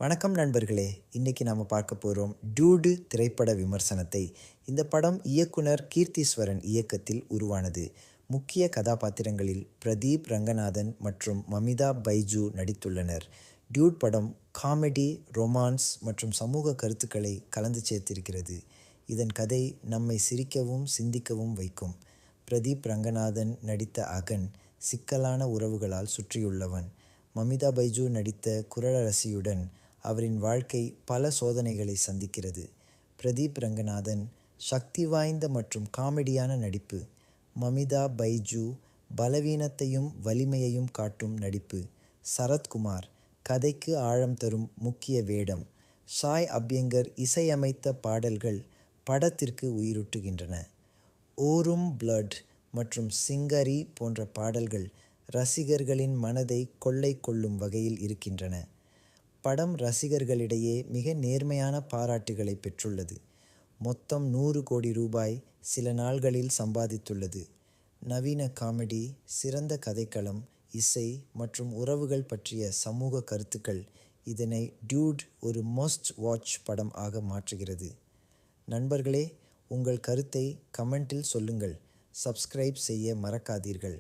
வணக்கம் நண்பர்களே. இன்னைக்கு நாம பார்க்க போறோம் டியூடு திரைப்பட விமர்சனத்தை. இந்த படம் இயக்குனர் கீர்த்தீஸ்வரன் இயக்கத்தில் உருவானது. முக்கிய கதாபாத்திரங்களில் பிரதீப் ரங்கநாதன் மற்றும் மமிதா பைஜு நடித்துள்ளனர். டியூட் படம் காமெடி, ரொமான்ஸ் மற்றும் சமூக கருத்துக்களை கலந்து சேர்த்திருக்கிறது. இதன் கதை நம்மை சிரிக்கவும் சிந்திக்கவும் வைக்கும். பிரதீப் ரங்கநாதன் நடித்த அகன் சிக்கலான உறவுகளால் சுற்றியுள்ளவன். மமிதா பைஜு நடித்த குரலரசியுடன் அவரின் வாழ்க்கை பல சோதனைகளை சந்திக்கிறது. பிரதீப் ரங்கநாதன் சக்தி வாய்ந்த மற்றும் காமெடியான நடிப்பு. மமிதா பைஜு பலவீனத்தையும் வலிமையையும் காட்டும் நடிப்பு. சரத்குமார் கதைக்கு ஆழம் தரும் முக்கிய வேடம். சாய் அப்யங்கர் இசையமைத்த பாடல்கள் படத்திற்கு உயிரூட்டுகின்றன. ஓரும் பிளட் மற்றும் சிங்கரி போன்ற பாடல்கள் ரசிகர்களின் மனதை கொள்ளை கொள்ளும் வகையில் இருக்கின்றன. படம் ரசிகர்களிடையே மிக நேர்மையான பாராட்டுகளை பெற்றுள்ளது. மொத்தம் 100 கோடி ரூபாய் சில நாள்களில் சம்பாதித்துள்ளது. நவீன காமெடி, சிறந்த கதைக்களம், இசை மற்றும் உறவுகள் பற்றிய சமூக கருத்துக்கள் இதனை டியூட் ஒரு மஸ்ட் வாட்ச் படம் ஆக மாற்றுகிறது. நண்பர்களே, உங்கள் கருத்தை கமெண்டில் சொல்லுங்கள். சப்ஸ்கிரைப் செய்ய மறக்காதீர்கள்.